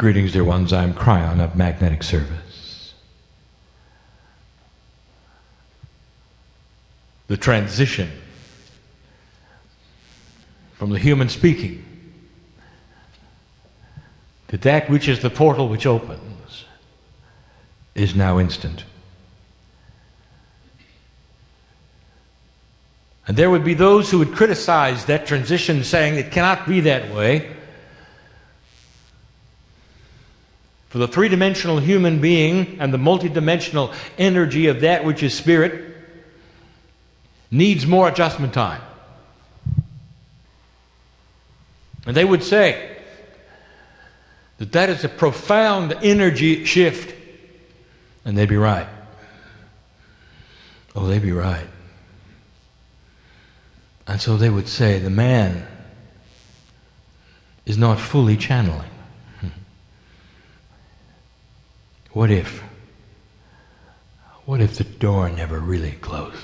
Greetings, dear ones. I'm Kryon of Magnetic Service. The transition from the human speaking to that which is the portal which opens is now instant. And there would be those who would criticize that transition, saying it cannot be that way. For the three-dimensional human being and the multidimensional energy of that which is spirit needs more adjustment time. And they would say that that is a profound energy shift. And they'd be right. Oh, they'd be right. And so they would say the man is not fully channeling. What if the door never really closes?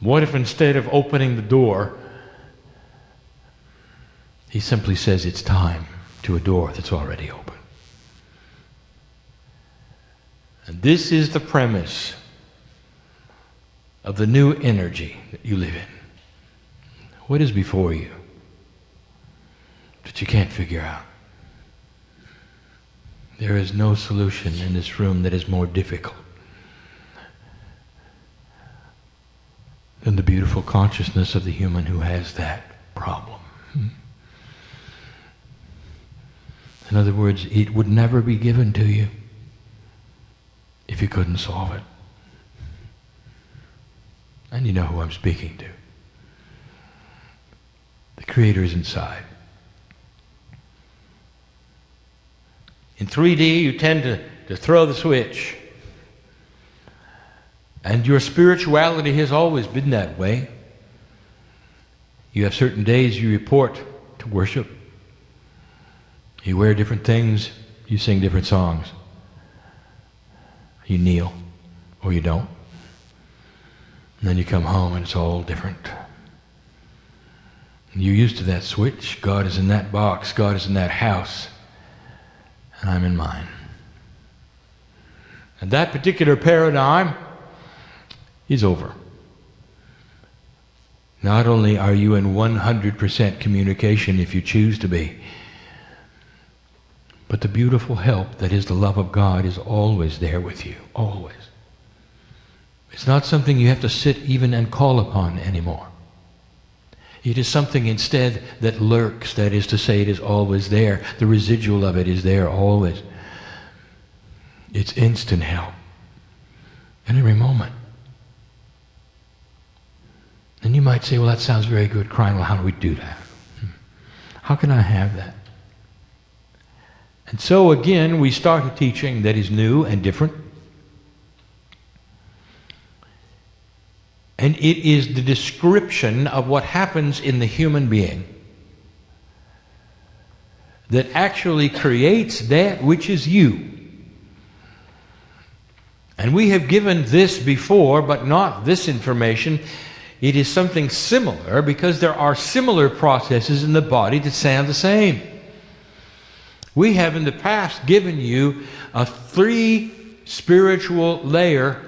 What if instead of opening the door, he simply says it's time to a door that's already open? And this is the premise of the new energy that you live in. What is before you that you can't figure out? There is no solution in this room that is more difficult than the beautiful consciousness of the human who has that problem. In other words, it would never be given to you if you couldn't solve it. And you know who I'm speaking to. The Creator is inside. In 3D, you tend to throw the switch. And your spirituality has always been that way. You have certain days you report to worship. You wear different things. You sing different songs. You kneel, or you don't. And then you come home and it's all different. And you're used to that switch. God is in that box. God is in that house. And I'm in mine. And that particular paradigm is over. Not only are you in 100% communication if you choose to be, but the beautiful help that is the love of God is always there with you, always. It's not something you have to sit even and call upon anymore. It is something instead that lurks, that is to say, it is always there. The residual of it is there always. It's instant help. In every moment. And you might say, well, that sounds very good, Kryon. Well, how do we do that? How can I have that? And so again, we start a teaching that is new and different. And it is the description of what happens in the human being that actually creates that which is you. And we have given this before, but not this information. It is something similar because there are similar processes in the body that sound the same. We have in the past given you a 3 spiritual layer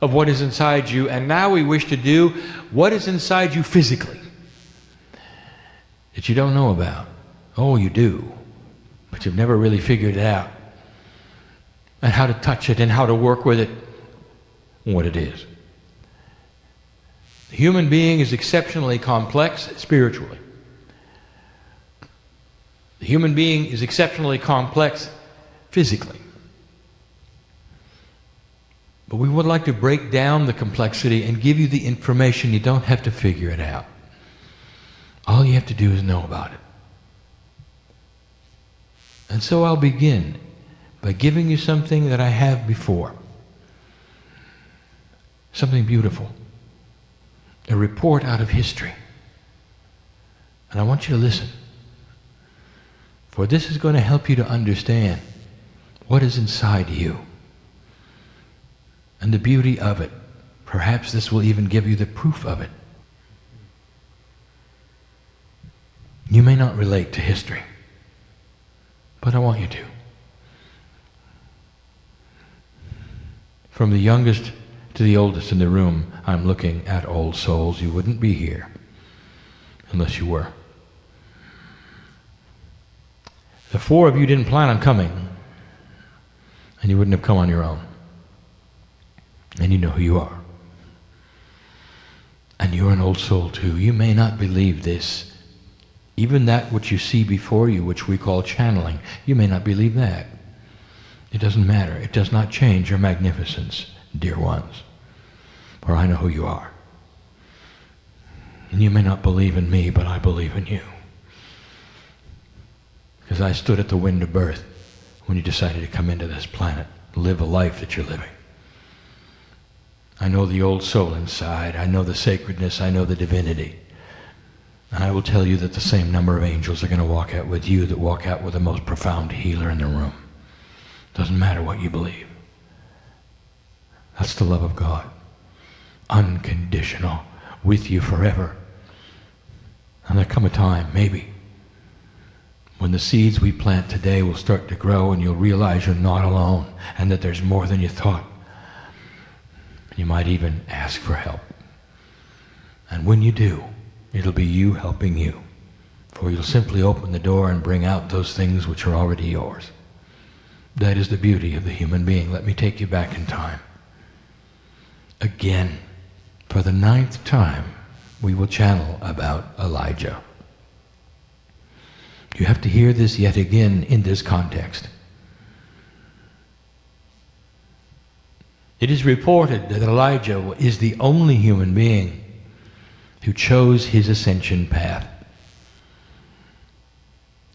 of what is inside you, and now we wish to do what is inside you physically that you don't know about. Oh, you do, but you've never really figured it out, and how to touch it and how to work with it, what it is. The human being is exceptionally complex spiritually. The human being is exceptionally complex physically. But we would like to break down the complexity and give you the information. You don't have to figure it out. All you have to do is know about it. And so I'll begin by giving you something that I have before. Something beautiful. A report out of history. And I want you to listen. For this is going to help you to understand what is inside you. And the beauty of it. Perhaps this will even give you the proof of it. You may not relate to history. But I want you to. From the youngest to the oldest in the room, I'm looking at old souls. You wouldn't be here unless you were. The four of you didn't plan on coming, and you wouldn't have come on your own. And you know who you are. And you're an old soul too. You may not believe this. Even that which you see before you, which we call channeling, you may not believe that. It doesn't matter. It does not change your magnificence, dear ones. For I know who you are. And you may not believe in me, but I believe in you. Because I stood at the wind of birth when you decided to come into this planet, live a life that you're living. I know the old soul inside. I know the sacredness. I know the divinity. And I will tell you that the same number of angels are going to walk out with you that walk out with the most profound healer in the room. Doesn't matter what you believe. That's the love of God. Unconditional. With you forever. And there'll come a time, maybe, when the seeds we plant today will start to grow and you'll realize you're not alone and that there's more than you thought. You might even ask for help. And when you do, it'll be you helping you. For you'll simply open the door and bring out those things which are already yours. That is the beauty of the human being. Let me take you back in time. Again, for the 9th time, we will channel about Elijah. You have to hear this yet again in this context. It is reported that Elijah is the only human being who chose his ascension path,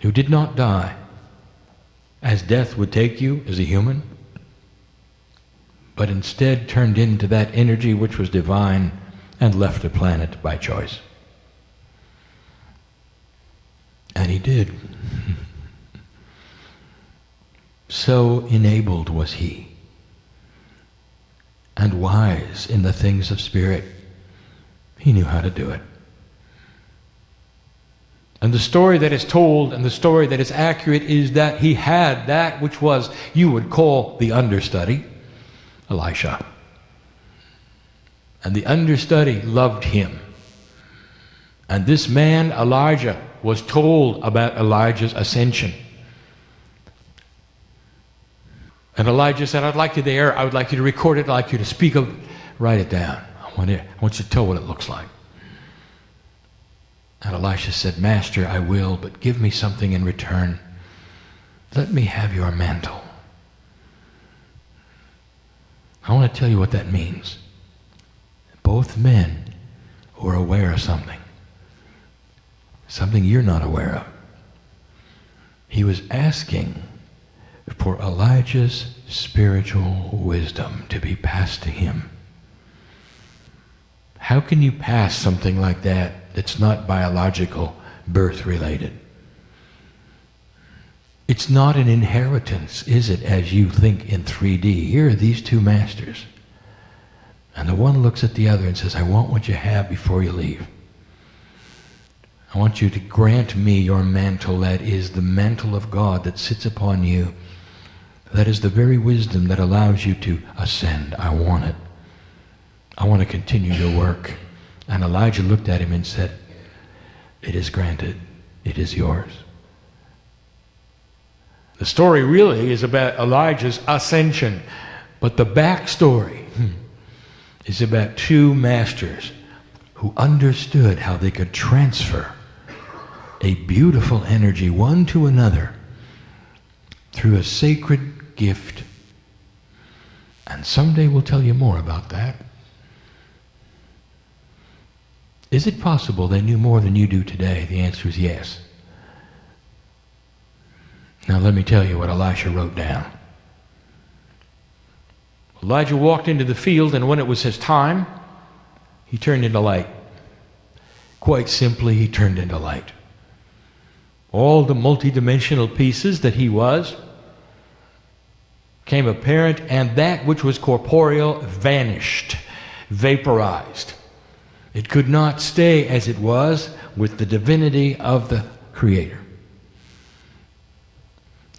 who did not die as death would take you as a human, but instead turned into that energy which was divine and left the planet by choice. And he did. So enabled was he, and wise in the things of spirit. He knew how to do it. And the story that is told and the story that is accurate is that he had that which was, you would call the understudy, Elisha. And the understudy loved him. And this man, Elijah, was told about Elijah's ascension. And Elijah said, I'd like you there. I would like you to record it. I'd like you to speak of it. Write it down. I want you to tell what it looks like. And Elisha said, Master, I will, but give me something in return. Let me have your mantle. I want to tell you what that means. Both men were aware of something you're not aware of. He was asking for Elijah's spiritual wisdom to be passed to him. How can you pass something like that that's not biological, birth related? It's not an inheritance, is it, as you think in 3D? Here are these two masters. And the one looks at the other and says, I want what you have before you leave. I want you to grant me your mantle. That is the mantle of God that sits upon you. That is the very wisdom that allows you to ascend. I want it. I want to continue your work. And Elijah looked at him and said, it is granted. It is yours. The story really is about Elijah's ascension. But the backstory is about two masters who understood how they could transfer a beautiful energy one to another through a sacred gift. And someday we'll tell you more about that. Is it possible they knew more than you do today? The answer is yes. Now let me tell you what Elisha wrote down. Elijah walked into the field, and when it was his time, he turned into light. Quite simply, he turned into light. All the multidimensional pieces that he was became apparent, and that which was corporeal vanished, vaporized. It could not stay as it was with the divinity of the Creator.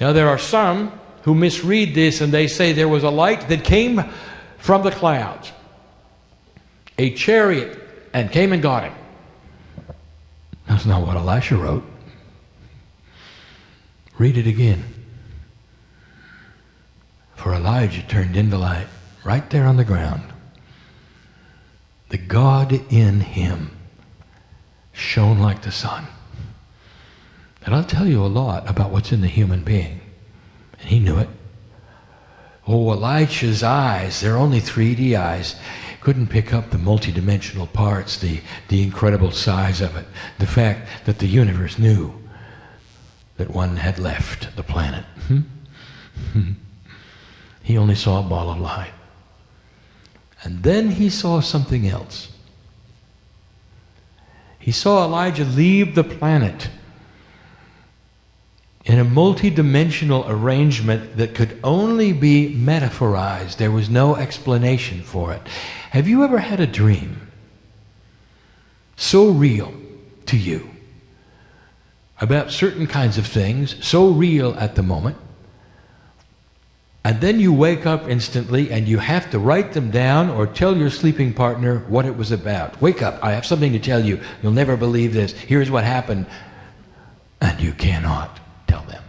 Now there are some who misread this and they say there was a light that came from the clouds, a chariot, and came and got him. That's not what Elisha wrote. Read it again. For Elijah turned into light right there on the ground. The God in him shone like the sun. And I'll tell you a lot about what's in the human being. And he knew it. Oh, Elisha's eyes, they're only 3D eyes, couldn't pick up the multidimensional parts, the incredible size of it, the fact that the universe knew that one had left the planet. He only saw a ball of light. And then he saw something else. He saw Elijah leave the planet in a multi-dimensional arrangement that could only be metaphorized. There was no explanation for it. Have you ever had a dream so real to you about certain kinds of things, so real at the moment, and then you wake up instantly and you have to write them down or tell your sleeping partner what it was about? Wake up, I have something to tell you. You'll never believe this. Here's what happened. And you cannot tell them,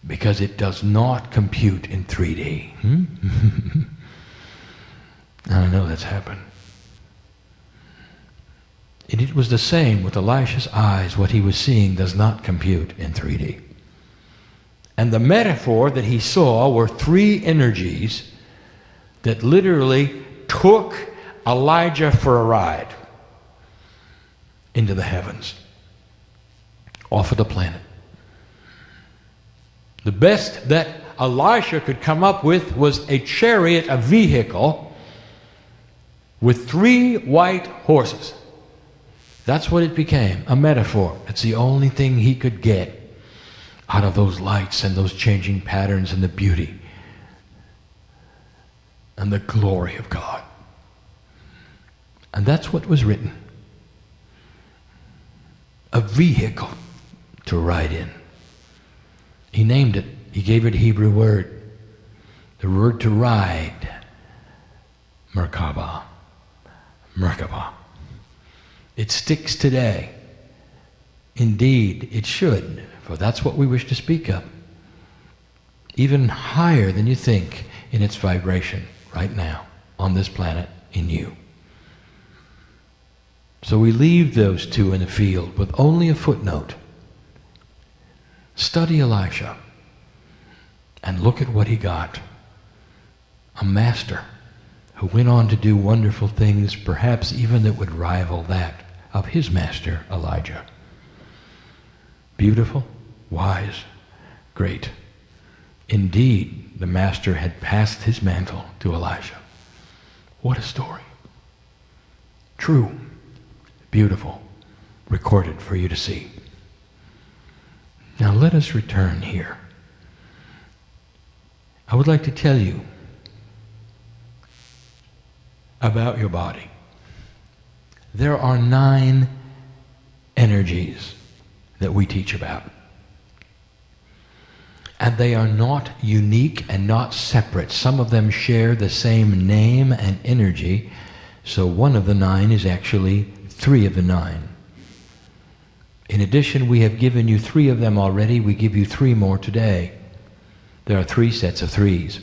because it does not compute in 3D. I know that's happened. And it was the same with Elisha's eyes. What he was seeing does not compute in 3D. And the metaphor that he saw were 3 energies that literally took Elijah for a ride into the heavens, off of the planet. The best that Elisha could come up with was a chariot, a vehicle, with 3 white horses. That's what it became, a metaphor. It's the only thing he could get out of those lights and those changing patterns and the beauty and the glory of God. And that's what was written. A vehicle to ride in. He named it. He gave it a Hebrew word. The word to ride, Merkabah. Merkabah. It sticks today. Indeed, it should, for that's what we wish to speak of. Even higher than you think in its vibration right now on this planet in you. So we leave those 2 in the field with only a footnote. Study Elisha and look at what he got. A master who went on to do wonderful things, perhaps even that would rival that of his master, Elijah. Beautiful, wise, great. Indeed, the master had passed his mantle to Elisha. What a story. True, beautiful, recorded for you to see. Now let us return here. I would like to tell you about your body. There are 9 energies that we teach about. And they are not unique and not separate. Some of them share the same name and energy, so one of the 9 is actually 3 of the 9. In addition, we have given you 3 of them already. We give you 3 more today. There are 3 sets of 3s.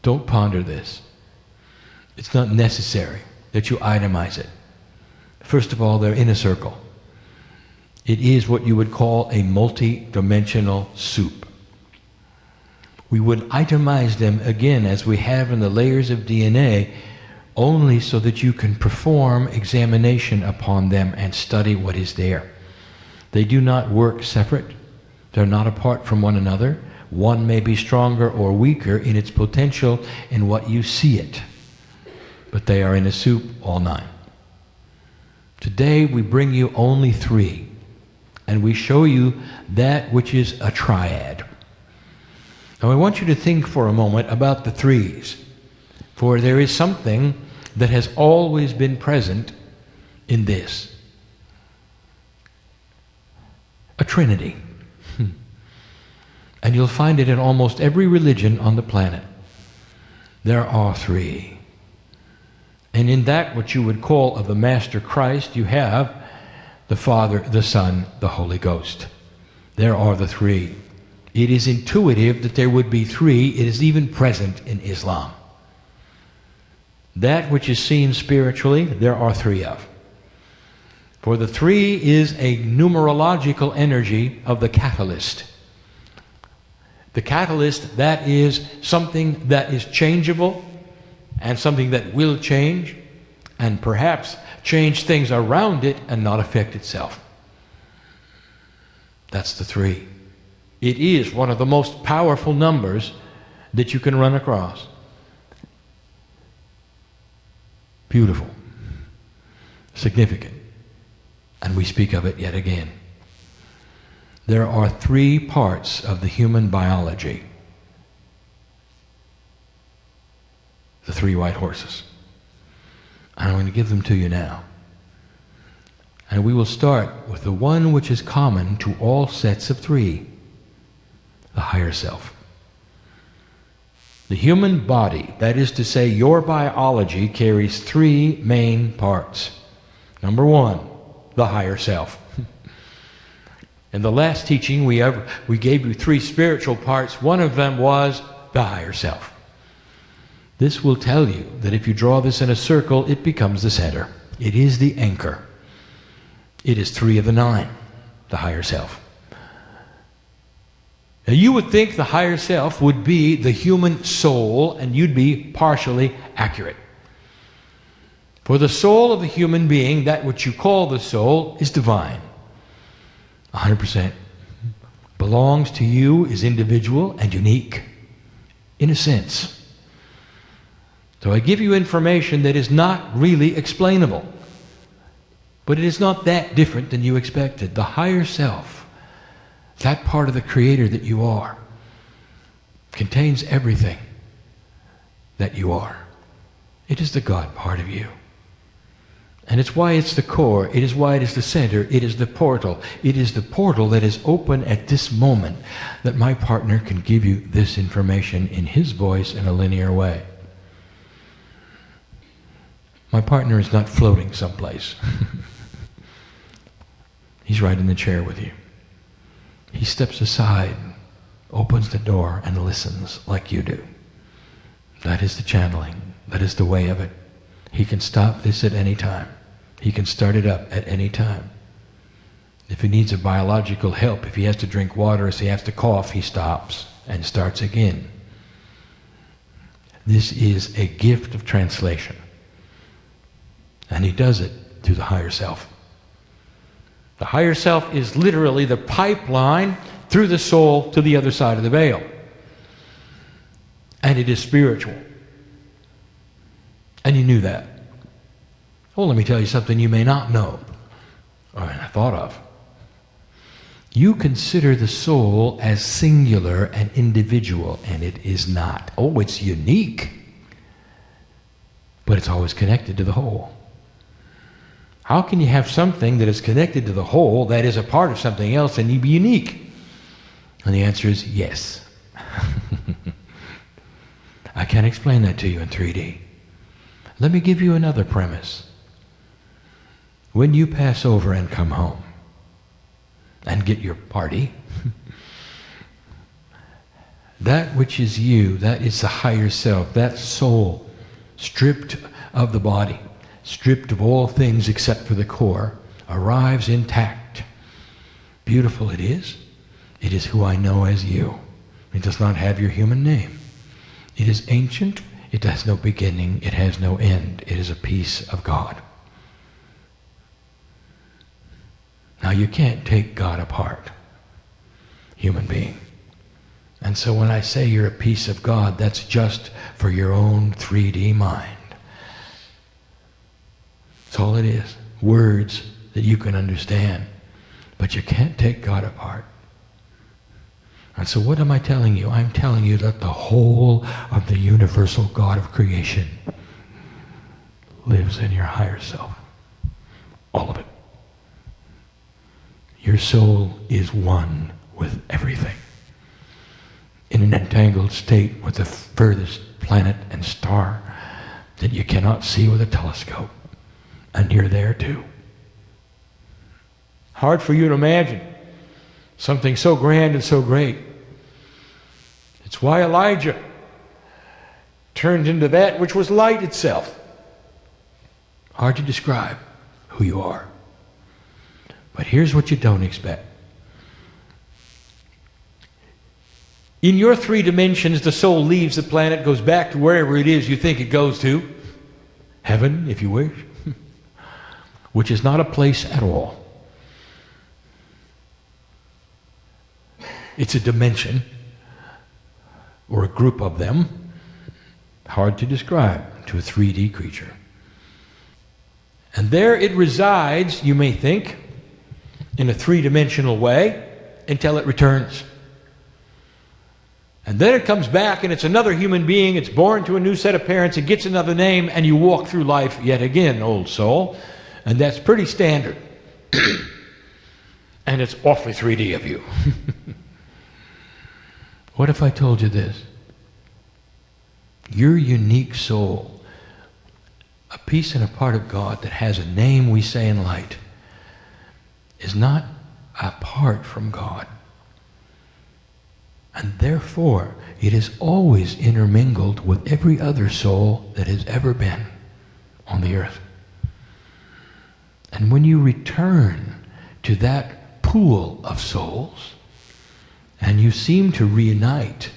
Don't ponder this. It's not necessary that you itemize it. First of all, they're in a circle. It is what you would call a multi-dimensional soup. We would itemize them again, as we have in the layers of DNA, only so that you can perform examination upon them and study what is there. They do not work separate. They're not apart from one another. One may be stronger or weaker in its potential in what you see it. But they are in a soup, all 9. Today we bring you only 3. And we show you that which is a triad. Now I want you to think for a moment about the 3s. For there is something that has always been present in this. a trinity. And you'll find it in almost every religion on the planet. There are three. And in that which you would call of the Master Christ, you have the Father, the Son, the Holy Ghost. There are the three. It is intuitive that there would be three. It is even present in Islam. That which is seen spiritually, there are three of. For the three is a numerological energy of the catalyst. The catalyst, that is something that is changeable and something that will change and perhaps change things around it and not affect itself. That's the three. It is one of the most powerful numbers that you can run across. Beautiful. Significant. And we speak of it yet again. There are three parts of the human biology. The three white horses. And I'm going to give them to you now. And we will start with the one which is common to all sets of three. The higher self. The human body, that is to say your biology, carries three main parts. Number one, the higher self. In the last teaching we gave you three spiritual parts. One of them was the higher self. This will tell you that if you draw this in a circle, it becomes the center. It is the anchor. It is 3 of the 9, the higher self. Now you would think the higher self would be the human soul, and you'd be partially accurate. For the soul of the human being, that which you call the soul, is divine. 100%. Belongs to you, is individual and unique, in a sense. So I give you information that is not really explainable. But it is not that different than you expected. The higher self, that part of the Creator that you are, contains everything that you are. It is the God part of you. And it's why it's the core. It is why it is the center. It is the portal. It is the portal that is open at this moment that my partner can give you this information in his voice in a linear way. My partner is not floating someplace. He's right in the chair with you. He steps aside, opens the door, and listens like you do. That is the channeling. That is the way of it. He can stop this at any time. He can start it up at any time. If he needs a biological help, if he has to drink water, if he has to cough, he stops and starts again. This is a gift of translation. And he does it through the higher self. The higher self is literally the pipeline through the soul to the other side of the veil. And it is spiritual. And you knew that. Well, let me tell you something you may not know, or I thought of. You consider the soul as singular and individual, and it is not. Oh, it's unique, but it's always connected to the whole. How can you have something that is connected to the whole, that is a part of something else, and you be unique? And the answer is yes. I can't explain that to you in 3D. Let me give you another premise. When you pass over and come home and get your party, that which is you, that is the higher self, that soul, stripped of the body, stripped of all things except for the core, arrives intact. Beautiful it is. It is who I know as you. It does not have your human name. It is ancient. It has no beginning. It has no end. It is a piece of God. Now you can't take God apart, human being. And so when I say you're a piece of God, that's just for your own 3D mind. That's all it is. Words that you can understand. But you can't take God apart. And so what am I telling you? I'm telling you that the whole of the universal God of creation lives in your higher self. All of it. Your soul is one with everything, in an entangled state with the furthest planet and star that you cannot see with a telescope. And you're there too. Hard for you to imagine something so grand and so great. It's why Elijah turned into that which was light itself. Hard to describe who you are. But here's what you don't expect. In your 3 dimensions, the soul leaves the planet, goes back to wherever it is you think it goes to. Heaven, if you wish. Which is not a place at all. It's a dimension, or a group of them, hard to describe to a 3D creature. And there it resides, you may think, in a 3-dimensional way, until it returns. And then it comes back and it's another human being, it's born to a new set of parents, it gets another name, and you walk through life yet again, old soul. And that's pretty standard. And it's awfully 3D of you. What if I told you this? Your unique soul, a piece and a part of God that has a name we say in light, is not apart from God. And therefore, it is always intermingled with every other soul that has ever been on the earth. And when you return to that pool of souls, and you seem to reunite,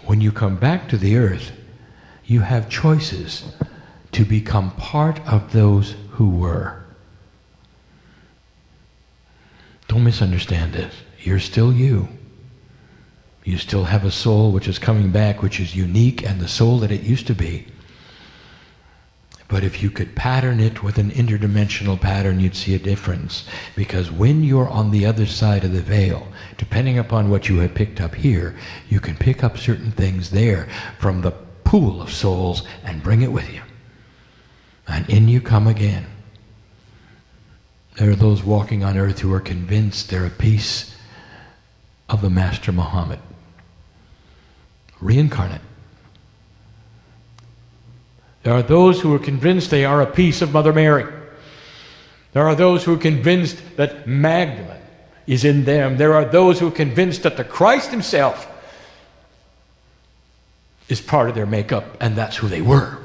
when you come back to the earth, you have choices to become part of those who were. Don't misunderstand this. You're still you. You still have a soul which is coming back, which is unique, and the soul that it used to be. But if you could pattern it with an interdimensional pattern, you'd see a difference. Because when you're on the other side of the veil, depending upon what you have picked up here, you can pick up certain things there from the pool of souls and bring it with you. And in you come again. There are those walking on earth who are convinced they're a piece of the Master Muhammad. Reincarnate. There are those who are convinced they are a piece of Mother Mary. There are those who are convinced that Magdalene is in them. There are those who are convinced that the Christ himself is part of their makeup, and that's who they were.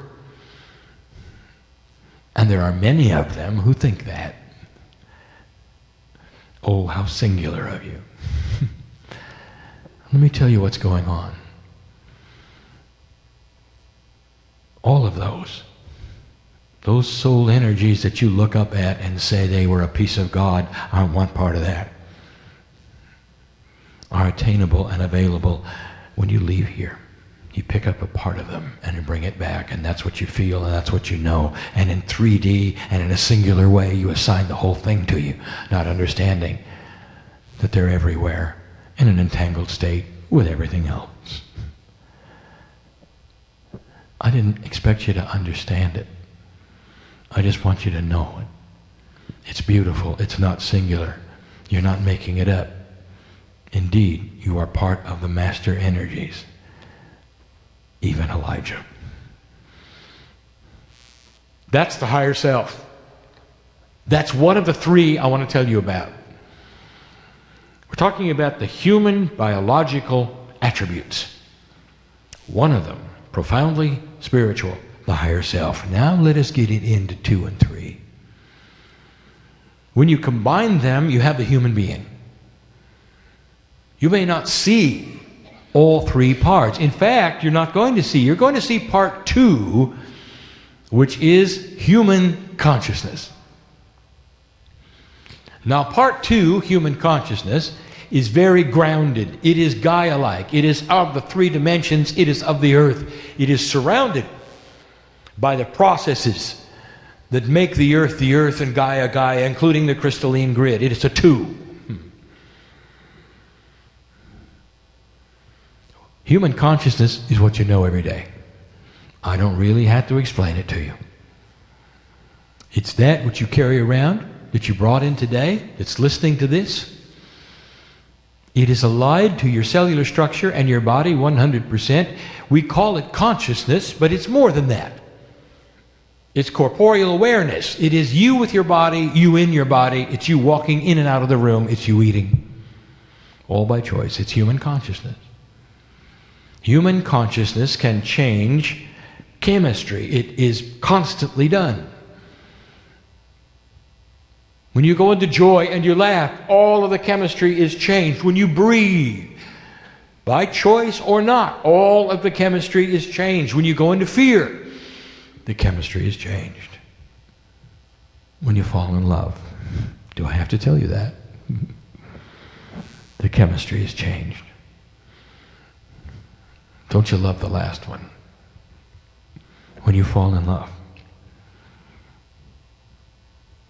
And there are many of them who think that. Oh, how singular of you. Let me tell you what's going on. All of those soul energies that you look up at and say they were a piece of God, I want part of that, are attainable and available when you leave here. You pick up a part of them and you bring it back, and that's what you feel and that's what you know. And in 3D and in a singular way, you assign the whole thing to you, not understanding that they're everywhere in an entangled state with everything else. I didn't expect you to understand it. I just want you to know it. It's beautiful. It's not singular. You're not making it up. Indeed, you are part of the master energies. Even Elijah. That's the higher self. That's one of the 3 I want to tell you about. We're talking about the human biological attributes. One of them, profoundly spiritual, the higher self. Now let us get it into 2 and 3. When you combine them, you have the human being. You may not see all 3 parts. In fact, you're not going to see. You're going to see part 2, which is human consciousness. Now, part 2, human consciousness, is very grounded. It is Gaia-like. It is of the 3 dimensions. It is of the earth. It is surrounded by the processes that make the earth, and Gaia, Gaia, including the crystalline grid. It is a 2. Human consciousness is what you know every day. I don't really have to explain it to you. It's that which you carry around that you brought in today, that's listening to this, it is allied to your cellular structure and your body 100%. We call it consciousness, but it's more than that. It's corporeal awareness. It is you with your body, you in your body. It's you walking in and out of the room. It's you eating. All by choice. It's human consciousness. Human consciousness can change chemistry. It is constantly done. When you go into joy and you laugh, all of the chemistry is changed. When you breathe, by choice or not, all of the chemistry is changed. When you go into fear, the chemistry is changed. When you fall in love, do I have to tell you that? The chemistry is changed. Don't you love the last one? When you fall in love,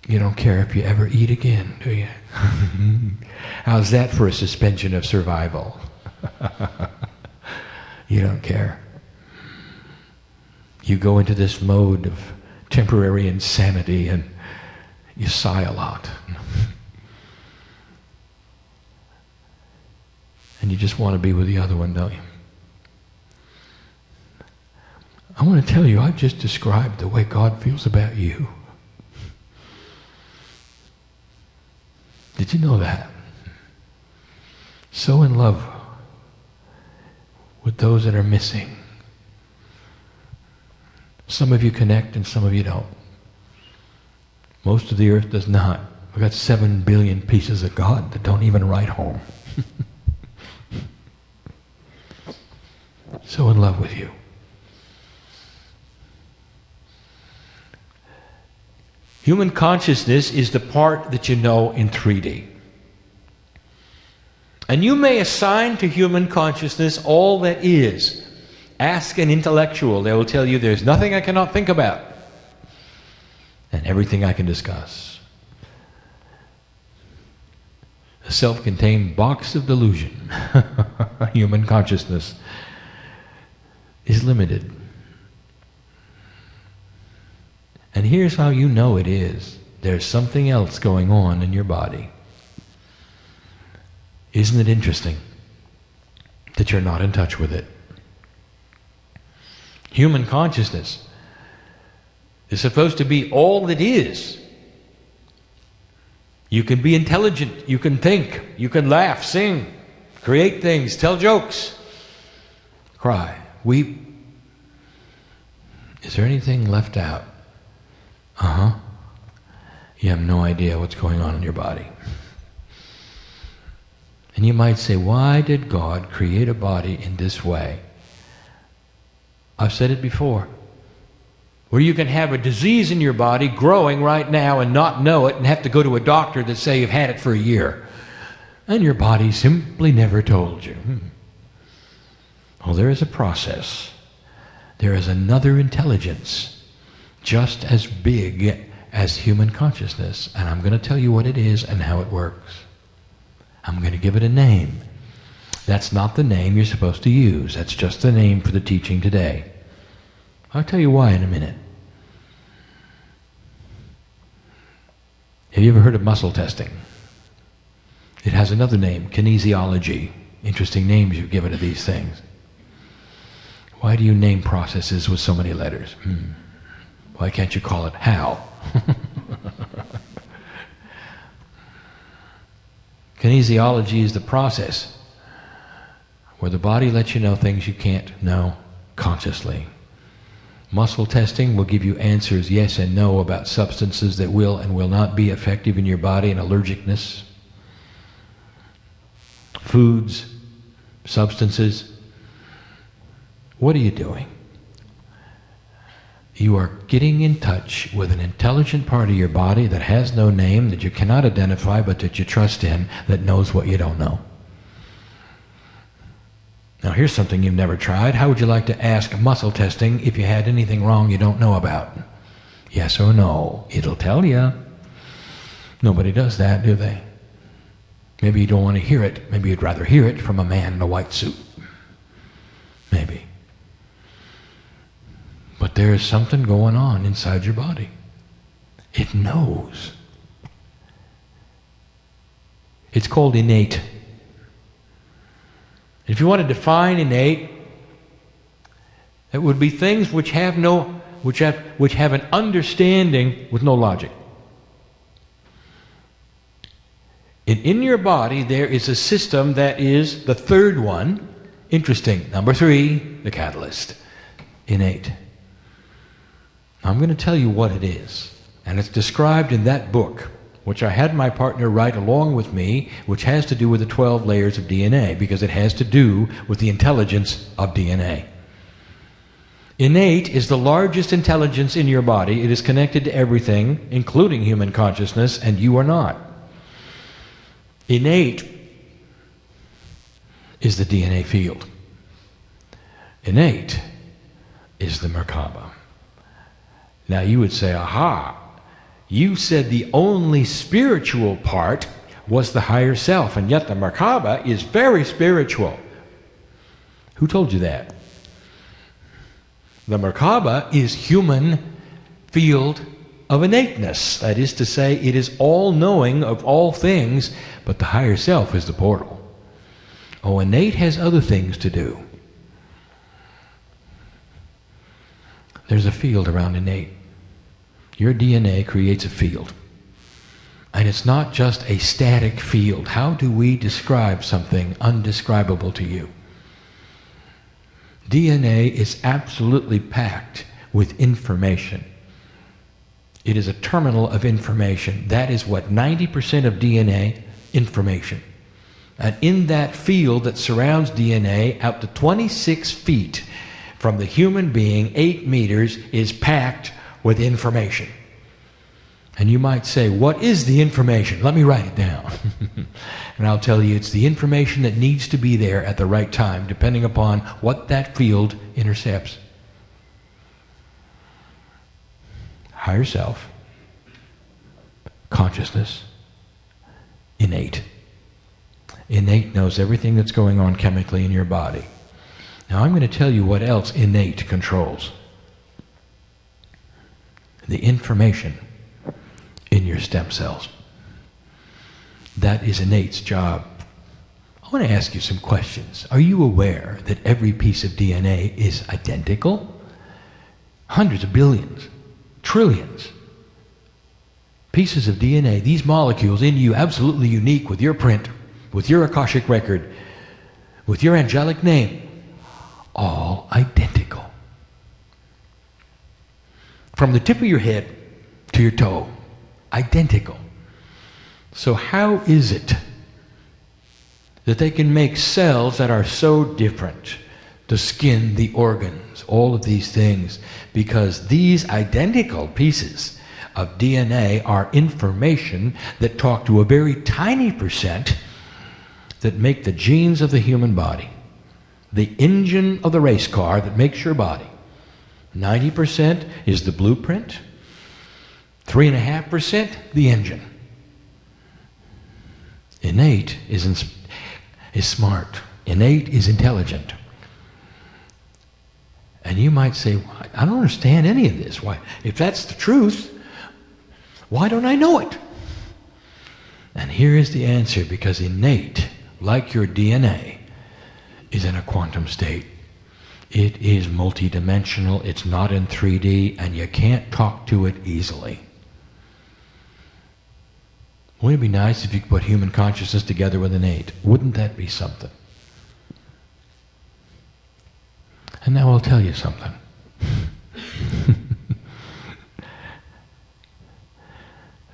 you don't care if you ever eat again, do you? How's that for a suspension of survival? You don't care. You go into this mode of temporary insanity and you sigh a lot. And you just want to be with the other one, don't you? I want to tell you, I've just described the way God feels about you. Did you know that? So in love with those that are missing. Some of you connect and some of you don't. Most of the earth does not. We've got 7 billion pieces of God that don't even write home. So in love with you. Human consciousness is the part that you know in 3D. And you may assign to human consciousness all that is. Ask an intellectual. They will tell you there's nothing I cannot think about and everything I can discuss. A self-contained box of delusion. Human consciousness is limited. And here's how you know it is. There's something else going on in your body. Isn't it interesting that you're not in touch with it? Human consciousness is supposed to be all that is. You can be intelligent, you can think, you can laugh, sing, create things, tell jokes, cry, weep. Is there anything left out? You have no idea what's going on in your body. And you might say, why did God create a body in this way? I've said it before. Where you can have a disease in your body growing right now and not know it and have to go to a doctor that say you've had it for a year. And your body simply never told you. Well, there is a process. There is another intelligence just as big as human consciousness. And I'm going to tell you what it is and how it works. I'm going to give it a name. That's not the name you're supposed to use. That's just the name for the teaching today. I'll tell you why in a minute. Have you ever heard of muscle testing? It has another name, kinesiology. Interesting names you've given to these things. Why do you name processes with so many letters? Why can't you call it how? Kinesiology is the process where the body lets you know things you can't know consciously. Muscle testing will give you answers yes and no about substances that will and will not be effective in your body and allergicness. Foods, substances. What are you doing? You are getting in touch with an intelligent part of your body that has no name, that you cannot identify, but that you trust in, that knows what you don't know. Now here's something you've never tried. How would you like to ask muscle testing if you had anything wrong you don't know about? Yes or no? It'll tell you. Nobody does that, do they? Maybe you don't want to hear it. Maybe you'd rather hear it from a man in a white suit. Maybe. But there is something going on inside your body. It knows. It's called innate. If you want to define innate, it would be things which have an understanding with no logic. And in your body there is a system that is the third one. Interesting. Number 3, the catalyst. Innate. I'm going to tell you what it is. And it's described in that book, which I had my partner write along with me, which has to do with the 12 layers of DNA, because it has to do with the intelligence of DNA. Innate is the largest intelligence in your body. It is connected to everything, including human consciousness, and you are not. Innate is the DNA field. Innate is the Merkaba. Now you would say, aha, you said the only spiritual part was the higher self, and yet the Merkaba is very spiritual. Who told you that? The Merkaba is human field of innateness. That is to say, it is all-knowing of all things, but the higher self is the portal. Oh, innate has other things to do. There's a field around innate. Your DNA creates a field. And it's not just a static field. How do we describe something undescribable to you? DNA is absolutely packed with information. It is a terminal of information. That is what 90% of DNA, information. And in that field that surrounds DNA, out to 26 feet from the human being, 8 meters, is packed with information. And you might say, what is the information? Let me write it down. And I'll tell you, it's the information that needs to be there at the right time, depending upon what that field intercepts. Higher self, consciousness, innate. Innate knows everything that's going on chemically in your body. Now I'm going to tell you what else innate controls. The information in your stem cells. That is innate's job. I want to ask you some questions. Are you aware that every piece of DNA is identical? Hundreds of billions, trillions pieces of DNA, these molecules in you, absolutely unique, with your print, with your Akashic record, with your angelic name, all identical. From the tip of your head to your toe, identical. So how is it that they can make cells that are so different? The skin, the organs, all of these things, because these identical pieces of DNA are information that talk to a very tiny percent that make the genes of the human body, the engine of the race car that makes your body. 90% is the blueprint, 3.5% the engine. Innate is smart. Innate is intelligent. And you might say, I don't understand any of this. Why? If that's the truth, why don't I know it? And here is the answer, because innate, like your DNA, is in a quantum state. It is multidimensional, it's not in 3D, and you can't talk to it easily. Wouldn't it be nice if you could put human consciousness together with innate? Wouldn't that be something? And now I'll tell you something.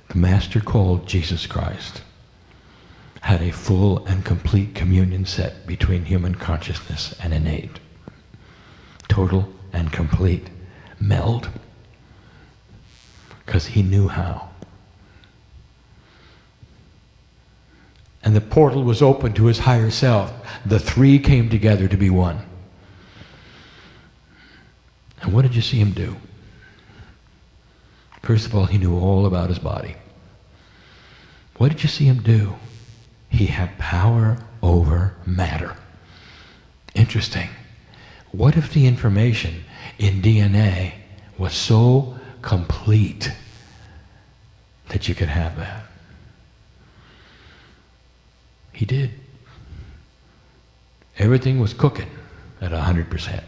The Master called Jesus Christ had a full and complete communion set between human consciousness and innate. Total and complete meld. Because he knew how. And the portal was open to his higher self. The three came together to be one. And what did you see him do? First of all, he knew all about his body. What did you see him do? He had power over matter. Interesting. What if the information in DNA was so complete that you could have that? He did. Everything was cooking at 100%.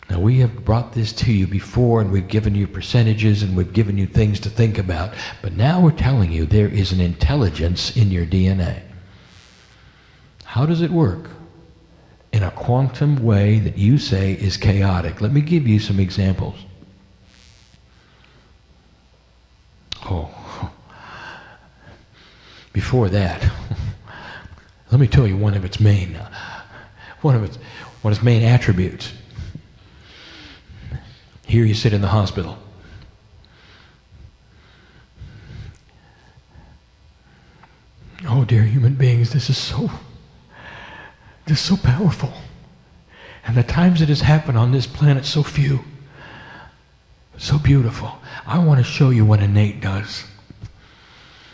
Now, we have brought this to you before, and we've given you percentages, and we've given you things to think about. But now we're telling you there is an intelligence in your DNA. How does it work? In a quantum way that you say is chaotic. Let me give you some examples. Before that, let me tell you one of its main attributes. Here you sit in the hospital. Oh, dear human beings, this is so powerful. And the times it has happened on this planet, so few. So beautiful. I want to show you what innate does.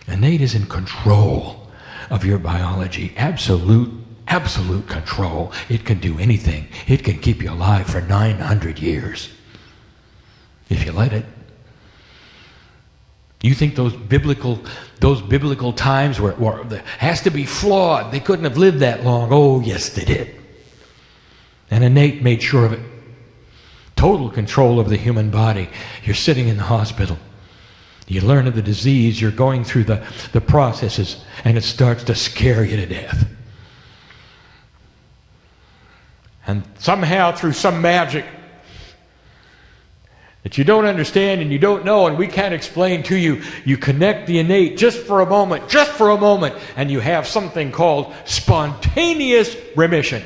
Innate is in control of your biology. Absolute control. It can do anything. It can keep you alive for 900 years. If you let it. You think those biblical times has to be flawed. They couldn't have lived that long. Oh, yes, they did. And innate made sure of it. Total control of the human body. You're sitting in the hospital. You learn of the disease. You're going through the processes, and it starts to scare you to death. And somehow, through some magic that you don't understand and you don't know and we can't explain to you, you connect the innate just for a moment, and you have something called spontaneous remission.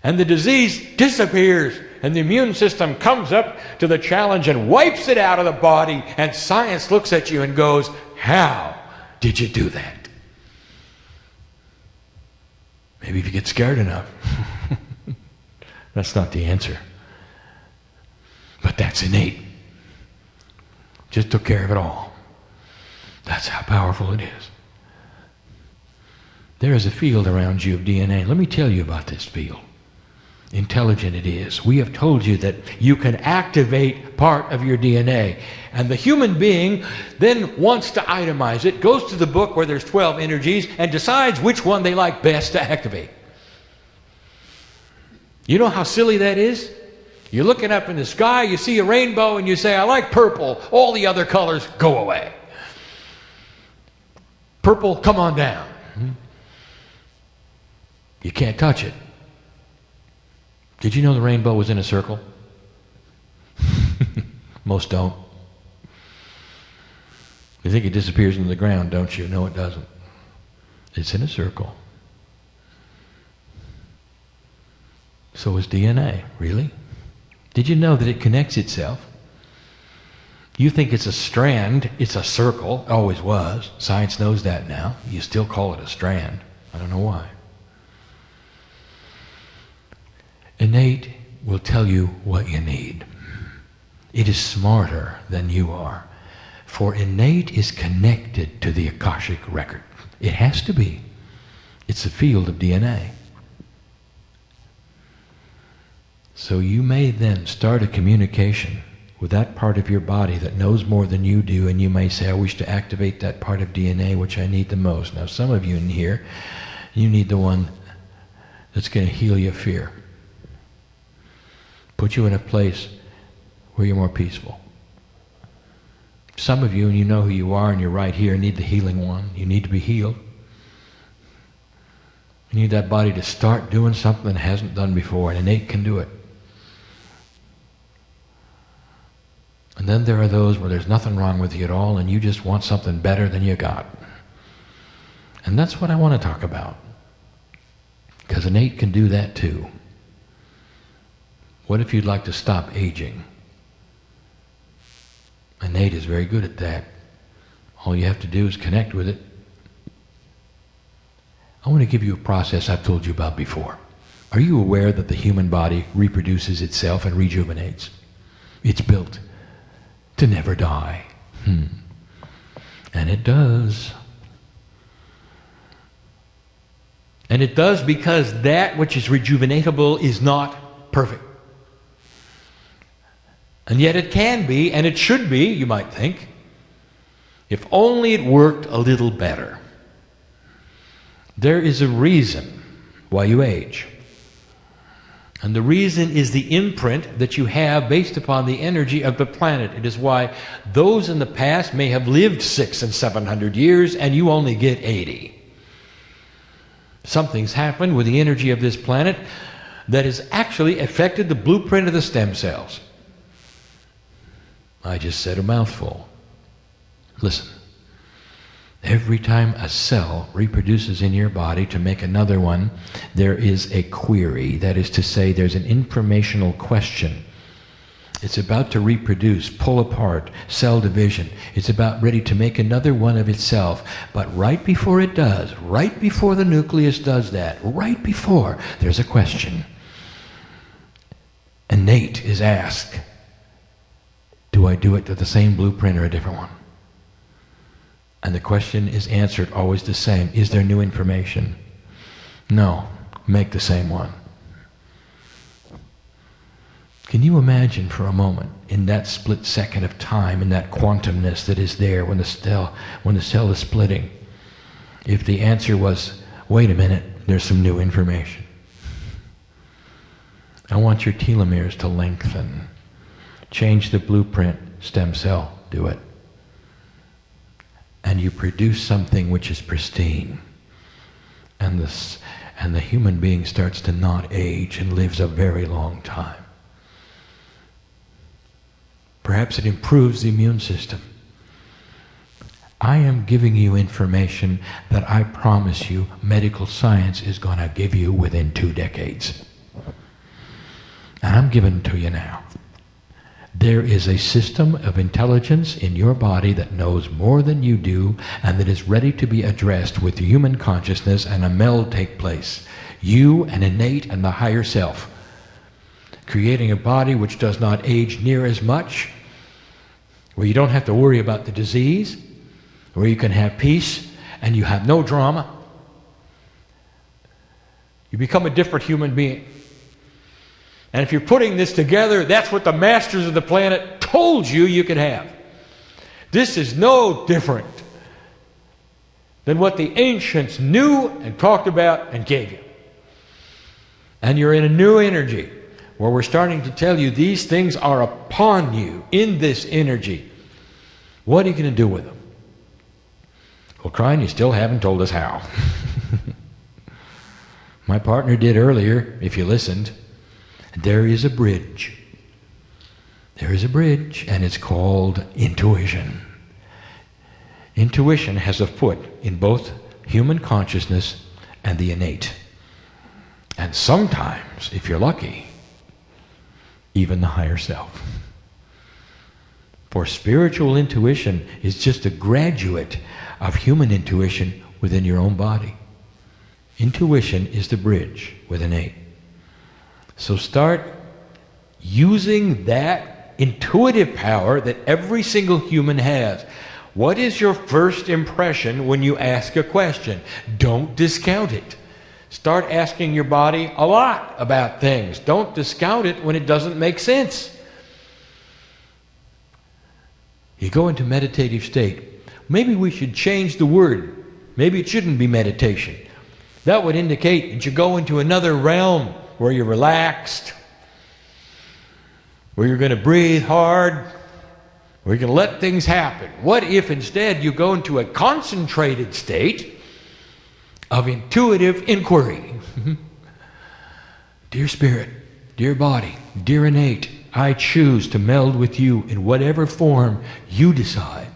And the disease disappears, and the immune system comes up to the challenge and wipes it out of the body, and science looks at you and goes, how did you do that? Maybe if you get scared enough. That's not the answer. But that's innate. Just took care of it all. That's how powerful it is. There is a field around you of DNA. Let me tell you about this field. Intelligent it is. We have told you that you can activate part of your DNA. And the human being then wants to itemize it, goes to the book where there's 12 energies, and decides which one they like best to activate. You know how silly that is? You're looking up in the sky, you see a rainbow, and you say, I like purple. All the other colors go away. Purple, come on down. You can't touch it. Did you know the rainbow was in a circle? Most don't. You think it disappears into the ground, don't you? No, it doesn't. It's in a circle. So is DNA. Really? Did you know that it connects itself? You think it's a strand, it's a circle, always was. Science knows that now. You still call it a strand. I don't know why. Innate will tell you what you need. It is smarter than you are. For innate is connected to the Akashic record. It has to be. It's a field of DNA. So you may then start a communication with that part of your body that knows more than you do, and you may say, I wish to activate that part of DNA which I need the most. Now some of you in here, you need the one that's going to heal your fear. Put you in a place where you're more peaceful. Some of you, and you know who you are, and you're right here, need the healing one. You need to be healed. You need that body to start doing something it hasn't done before, and innate can do it. And then there are those where there's nothing wrong with you at all, and you just want something better than you got. And that's what I want to talk about. Because innate can do that too. What if you'd like to stop aging? Innate is very good at that. All you have to do is connect with it. I want to give you a process I've told you about before. Are you aware that the human body reproduces itself and rejuvenates? It's built to never die. And it does. And it does because that which is rejuvenatable is not perfect. And yet it can be, and it should be, you might think, if only it worked a little better. There is a reason why you age. And the reason is the imprint that you have based upon the energy of the planet. It is why those in the past may have lived 600 and 700 years and you only get 80. Something's happened with the energy of this planet that has actually affected the blueprint of the stem cells. I just said a mouthful. Listen. Every time a cell reproduces in your body to make another one, there is a query. That is to say, there's an informational question. It's about to reproduce, pull apart, cell division. It's about ready to make another one of itself. But right before it does, right before the nucleus does that, right before, there's a question. Innate is asked, do I do it to the same blueprint or a different one? And the question is answered always the same. Is there new information? No. Make the same one. Can you imagine for a moment, in that split second of time, in that quantumness that is there when the cell is splitting, if the answer was, wait a minute, there's some new information. I want your telomeres to lengthen. Change the blueprint, stem cell, do it. And you produce something which is pristine. And the human being starts to not age and lives a very long time. Perhaps it improves the immune system. I am giving you information that I promise you medical science is going to give you within 2 decades. And I'm giving it to you now. There is a system of intelligence in your body that knows more than you do and that is ready to be addressed with human consciousness, and a meld take place. You and innate and the higher self. Creating a body which does not age near as much, where you don't have to worry about the disease, where you can have peace and you have no drama. You become a different human being. And if you're putting this together, that's what the masters of the planet told you you could have. This is no different than what the ancients knew and talked about and gave you. And you're in a new energy where we're starting to tell you these things are upon you in this energy. What are you going to do with them? Well, Kryon, you still haven't told us how. My partner did earlier, if you listened. There is a bridge. There is a bridge, and it's called intuition. Intuition has a foot in both human consciousness and the innate. And sometimes, if you're lucky, even the higher self. For spiritual intuition is just a graduate of human intuition within your own body. Intuition is the bridge with innate. So start using that intuitive power that every single human has. What is your first impression when you ask a question? Don't discount it. Start asking your body a lot about things. Don't discount it when it doesn't make sense. You go into meditative state. Maybe we should change the word. Maybe it shouldn't be meditation. That would indicate that you go into another realm where you're relaxed, where you're going to breathe hard, where you're going to let things happen. What if instead you go into a concentrated state of intuitive inquiry? Dear spirit, dear body, dear innate, I choose to meld with you in whatever form you decide.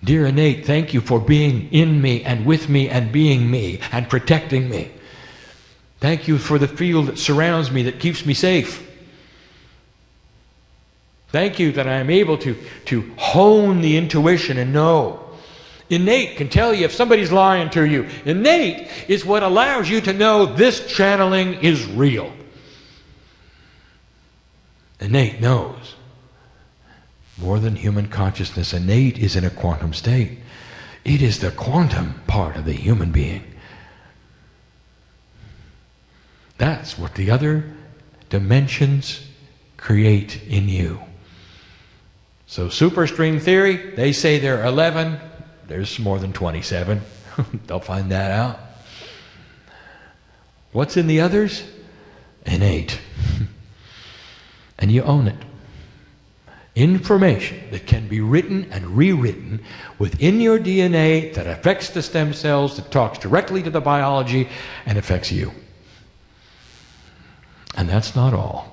Dear innate, thank you for being in me and with me and being me and protecting me. Thank you for the field that surrounds me, that keeps me safe. Thank you that I am able to hone the intuition and know. Innate can tell you if somebody's lying to you. Innate is what allows you to know this channeling is real. Innate knows. More than human consciousness, innate is in a quantum state. It is the quantum part of the human being. That's what the other dimensions create in you. So superstring theory, they say there are 11. There's more than 27. They'll find that out. What's in the others? Innate. And you own it. Information that can be written and rewritten within your DNA that affects the stem cells, that talks directly to the biology and affects you. And that's not all.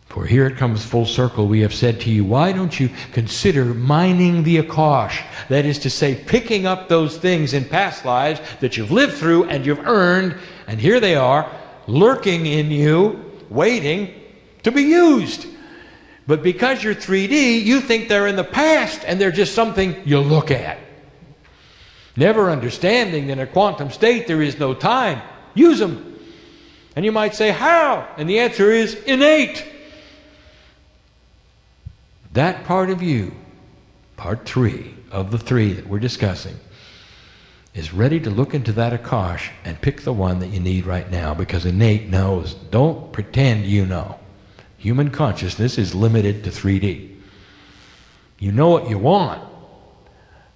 For here it comes full circle. We have said to you, why don't you consider mining the Akash? That is to say, picking up those things in past lives that you've lived through and you've earned, and here they are, lurking in you, waiting to be used. But because you're 3D, you think they're in the past and they're just something you look at. Never understanding that in a quantum state there is no time. Use them. And you might say, how? And the answer is innate. That part of you, part 3 of the 3 that we're discussing, is ready to look into that Akash and pick the one that you need right now, because innate knows. Don't pretend you know. Human consciousness is limited to 3D. You know what you want,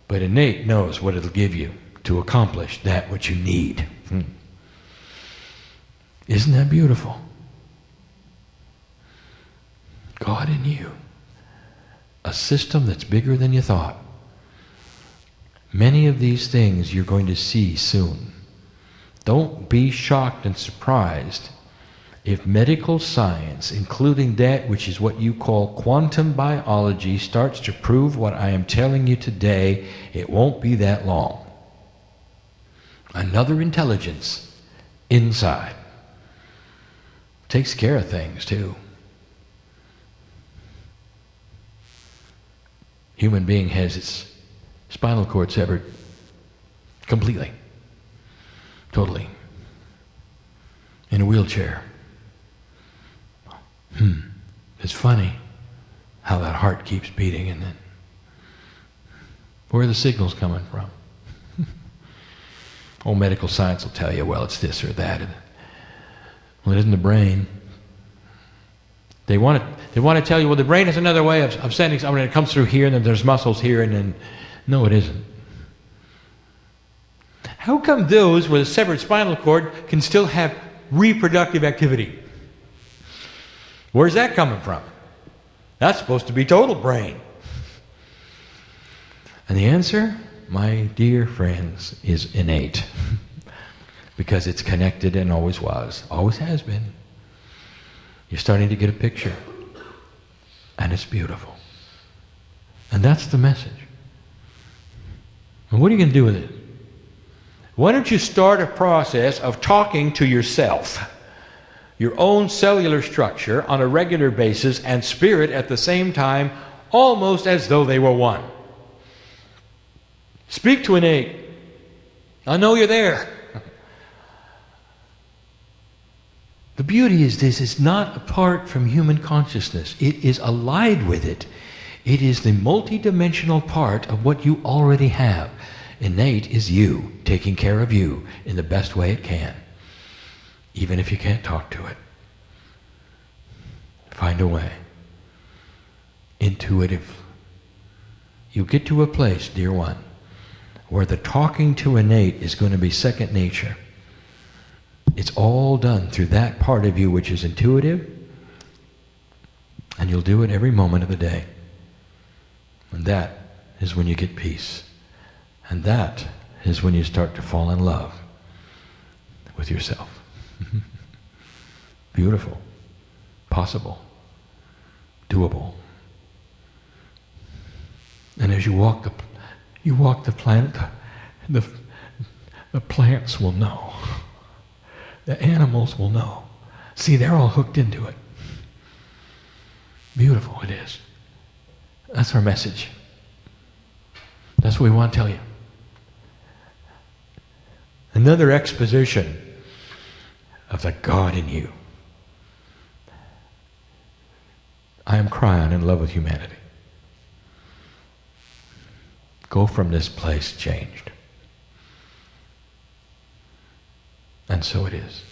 but innate knows what it'll give you to accomplish that which you need. Isn't that beautiful? God in you. A system that's bigger than you thought. Many of these things you're going to see soon. Don't be shocked and surprised if medical science, including that which is what you call quantum biology, starts to prove what I am telling you today. It won't be that long. Another intelligence inside takes care of things too. Human being has its spinal cord severed completely, totally, in a wheelchair. It's funny how that heart keeps beating, and then where are the signals coming from? Old medical science will tell you, well, it's this or that. Well, it isn't the brain. They want to tell you, well, the brain is another way of sending something. It comes through here, and then there's muscles here, and then no, it isn't. How come those with a severed spinal cord can still have reproductive activity? Where's that coming from? That's supposed to be total brain. And the answer, my dear friends, is innate. Because it's connected and always was, always has been. You're starting to get a picture. And it's beautiful. And that's the message. And what are you going to do with it? Why don't you start a process of talking to yourself, your own cellular structure on a regular basis, and spirit at the same time, almost as though they were one. Speak to innate. I know you're there. The beauty is this, it's not apart from human consciousness. It is allied with it. It is the multidimensional part of what you already have. Innate is you, taking care of you in the best way it can. Even if you can't talk to it. Find a way. Intuitive. You get to a place, dear one, where the talking to innate is going to be second nature. It's all done through that part of you which is intuitive, and you'll do it every moment of the day. And that is when you get peace. And that is when you start to fall in love with yourself. Beautiful, possible, doable. And as you walk the planet, the plants will know. The animals will know. See, they're all hooked into it. Beautiful it is. That's our message. That's what we want to tell you. Another exposition of the God in you. I am Kryon, in love with humanity. Go from this place changed. And so it is.